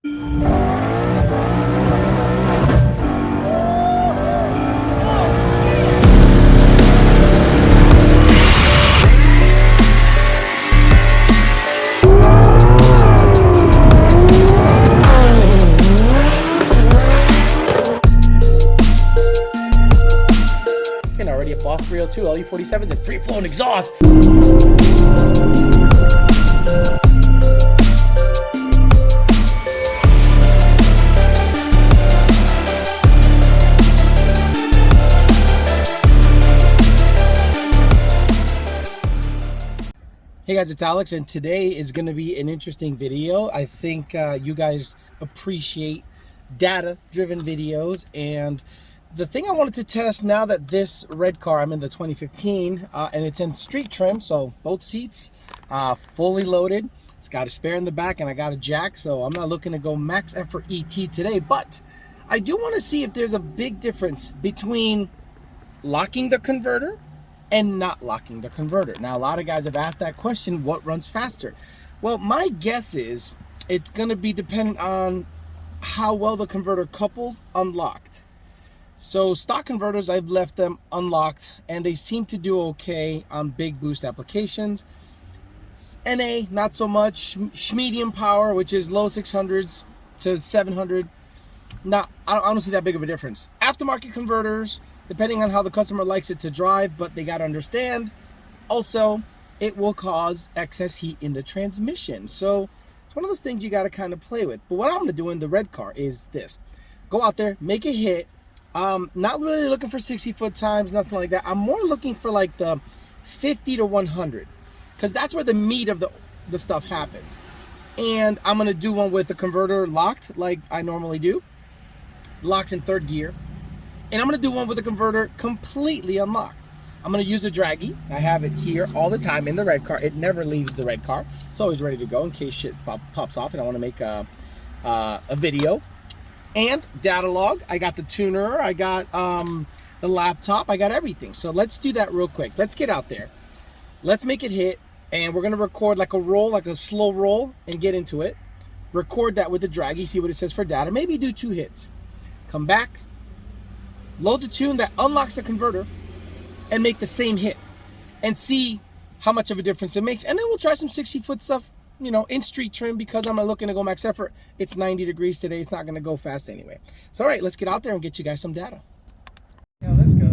Already a Boss 302, LE47s, and free-flowing exhaust. Hey guys, it's Alex, and today is going to be an interesting video. I think you guys appreciate data-driven videos, and the thing I wanted to test now that this red car, I'm in the 2015, and it's in street trim, so both seats fully loaded. It's got a spare in the back, and I got a jack, so I'm not looking to go max effort ET today, but I do want to see if there's a big difference between locking the converter and not locking the converter. Now, a lot of guys have asked that question, what runs faster? Well, my guess is it's going to be dependent on how well the converter couples unlocked. So stock converters, I've left them unlocked and they seem to do okay on big boost applications. NA, not so much. Medium power, which is low 600s to 700, I don't see that big of a difference. Aftermarket converters, depending on how the customer likes it to drive, but they got to understand also it will cause excess heat in the transmission. So it's one of those things you got to kind of play with. But what I'm going to do in the red car is this: go out there, make a hit. Not really looking for 60-foot times, nothing like that. I'm more looking for like the 50 to 100, because that's where the meat of the stuff happens. And I'm going to do one with the converter locked like I normally do. Locks in third gear. And I'm going to do one with the converter completely unlocked. I'm going to use a Draggy. I have it here all the time in the red car. It never leaves the red car. It's always ready to go in case shit pops off and I want to make a video. And data log. I got the tuner. I got the laptop. I got everything. So let's do that real quick. Let's get out there. Let's make it hit. And we're going to record like a roll, like a slow roll, and get into it. Record that with the Draggy. See what it says for data. Maybe do 2 hits. Come back. Load the tune that unlocks the converter and make the same hit and see how much of a difference it makes. And then we'll try some 60-foot stuff, you know, in street trim, because I'm not looking to go max effort. It's 90 degrees today. It's not going to go fast anyway. So, all right, let's get out there and get you guys some data. Now this goes.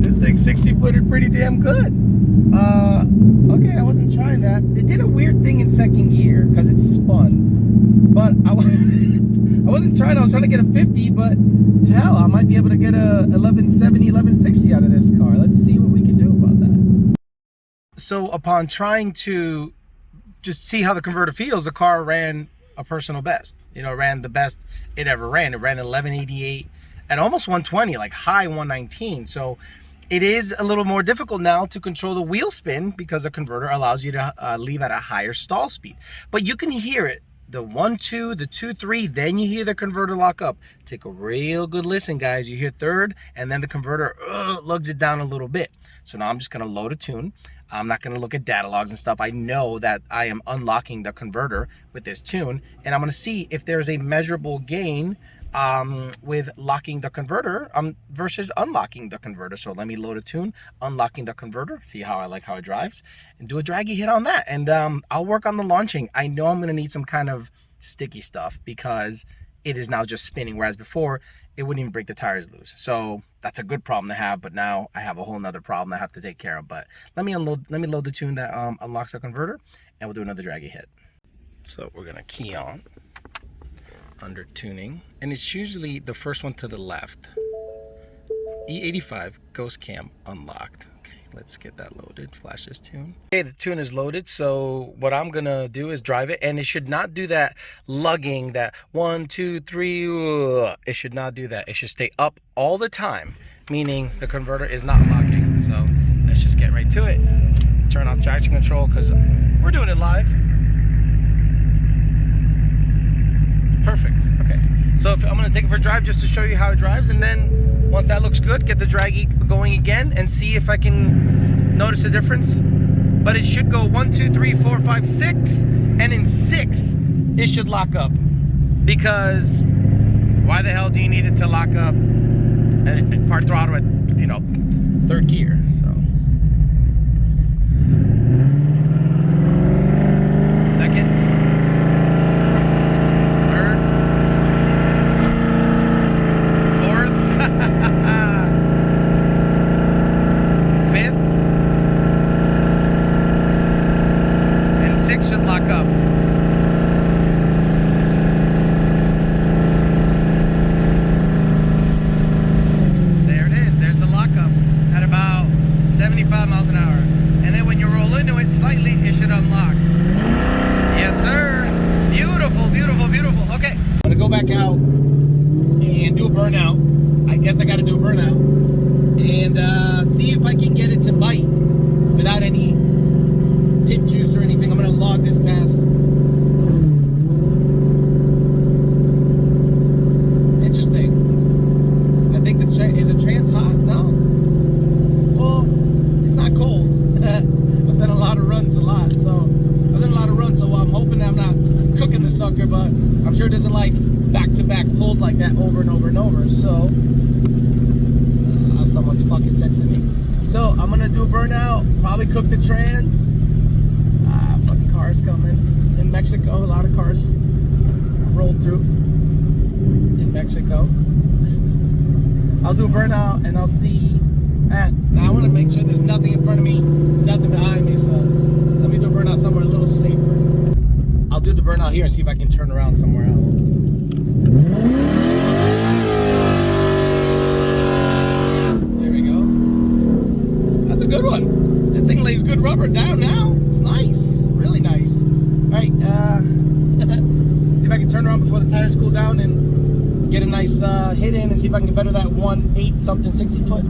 This thing's 60-footed pretty damn good. Okay, I wasn't trying that. It did a weird thing in second gear because it spun, but I wasn't trying. I was trying to get a 50, but hell, I might be able to get a 1170, 1160 out of this car. Let's see what we can do about that. So upon trying to just see how the converter feels, the car ran a personal best. You know, it ran the best it ever ran. It ran 1188 at almost 120, like high 119. So it is a little more difficult now to control the wheel spin because the converter allows you to leave at a higher stall speed. But you can hear it, the 1-2, the 2-3, then you hear the converter lock up. Take a real good listen, guys. You hear third, and then the converter lugs it down a little bit. So now I'm just going to load a tune. I'm not going to look at data logs and stuff. I know that I am unlocking the converter with this tune, and I'm going to see if there's a measurable gain with locking the converter versus unlocking the converter. So let me load a tune, unlocking the converter, see how I like how it drives, and do a Draggy hit on that. And I'll work on the launching. I know I'm going to need some kind of sticky stuff because it is now just spinning, whereas before it wouldn't even break the tires loose. So that's a good problem to have, but now I have a whole nother problem I have to take care of. But let me load the tune that unlocks the converter, and we'll do another Draggy hit. So we're gonna key on under tuning, and it's usually the first one to the left. E85 ghost cam unlocked. Okay, let's get that loaded. Flash this tune. Okay, the tune is loaded, so what I'm gonna do is drive it, and it should not do that lugging, that 1, 2, 3. It should not do that. It should stay up all the time, meaning the converter is not locking. So let's just get right to it. Turn off traction control because we're doing it live. Perfect. Okay, so I'm gonna take it for a drive just to show you how it drives, and then once that looks good, get the Draggy going again and see if I can notice a difference. But it should go 1, 2, 3, 4, 5, 6, and in 6 it should lock up. Because why the hell do you need it to lock up and part throttle at, you know, 3rd gear? So second, 3rd, 4th, 5th, and 6 should lock up. There it is. There's the lockup at about 75 miles an hour. And then when you roll into it slightly, it should unlock. Yes, sir. Beautiful, beautiful, beautiful. Okay. I'm gonna go back out and do a burnout. I guess I gotta do a burnout. And see if I can get it to bite without any dip juice or anything. I'm gonna log this pass. Interesting. I think is it trans hot? No. Well, it's not cold. I've done a lot of runs, so I'm hoping I'm not cooking the sucker, but I'm sure it doesn't like back-to-back pulls like that over and over and over. So someone's fucking texting me. So I'm gonna do a burnout, probably cook the trans. Fucking cars coming in Mexico. A lot of cars rolled through in Mexico. I'll do a burnout and I'll see. Now I want to make sure there's nothing in front of me, nothing behind me. So let me do a burnout somewhere a little safer. I'll do the burnout here and see if I can turn around somewhere else. There we go. That's a good one. This thing lays good rubber down now. It's nice, really nice. All right, see if I can turn around before the tires cool down and get a nice hit in and see if I can better that 1.8 something 60 foot.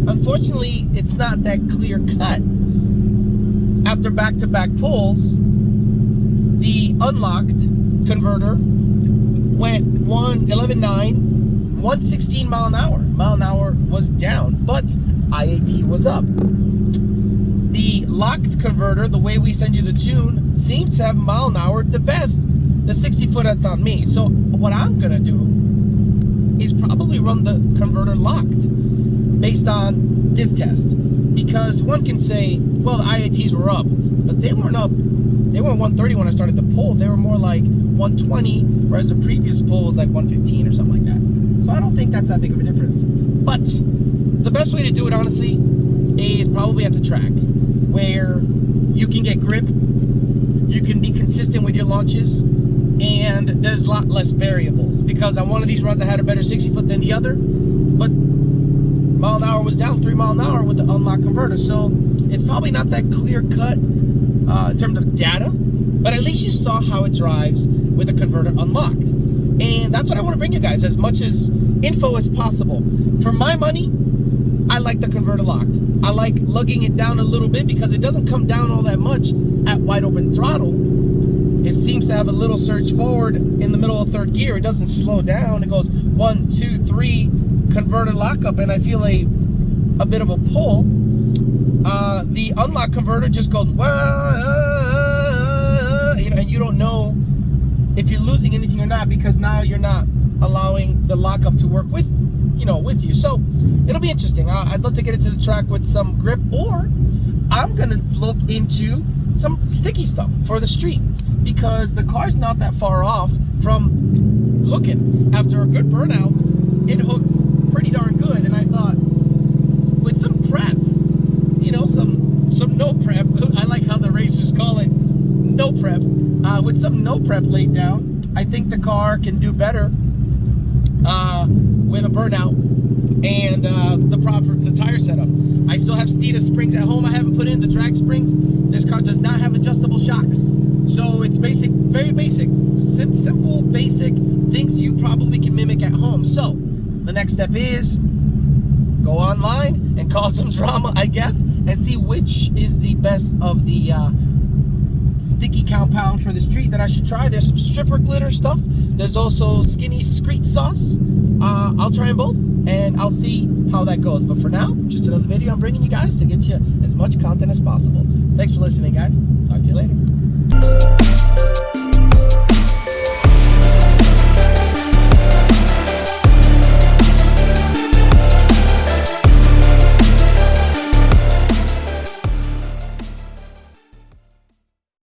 Unfortunately, it's not that clear cut. After back-to-back pulls, the unlocked converter went 11.9, 116 mile an hour. Mile an hour was down, but IAT was up. The locked converter, the way we send you the tune, seems to have mile an hour the best. The 60 foot, that's on me. So what I'm gonna do is probably run the converter locked based on this test, because one can say, well, the IATs were up, but they weren't up. They weren't 130 when I started the pull. They were more like 120, whereas the previous pull was like 115 or something like that. So I don't think that's that big of a difference. But the best way to do it, honestly, is probably at the track, where you can get grip, you can be consistent with your launches, and there's a lot less variables. Because on one of these runs I had a better 60 foot than the other, but mile an hour was down 3 mile an hour with the unlocked converter. So it's probably not that clear cut in terms of data, but at least you saw how it drives with the converter unlocked. And that's what I want to bring you guys, as much as info as possible. For my money, I like the converter locked. I like lugging it down a little bit because it doesn't come down all that much at wide open throttle. It seems to have a little surge forward in the middle of 3rd gear. It doesn't slow down. It goes 1, 2, 3, converter lockup, and I feel a bit of a pull. The unlock converter just goes, wah, and you don't know if you're losing anything or not, because now you're not allowing the lockup to work with you. So it'll be interesting. I'd love to get into the track with some grip, or I'm gonna look into some sticky stuff for the street, because the car's not that far off from hooking. After a good burnout, it hooked pretty darn good, and I thought with some prep, some no prep, I like how the racers call it no prep, with some no prep laid down, I think the car can do better with a burnout and the tire setup. I still have Steeda springs at home. I haven't put in the drag springs. This car does not have adjustable shocks, so it's basic, very basic, simple, basic things you probably can mimic at home. So the next step is go online and cause some drama, I guess, and see which is the best of the sticky compound for the street that I should try. There's some stripper glitter stuff. There's also skinny screech sauce. I'll try them both, and I'll see how that goes. But for now, just another video I'm bringing you guys to get you as much content as possible. Thanks for listening, guys. Talk to you later.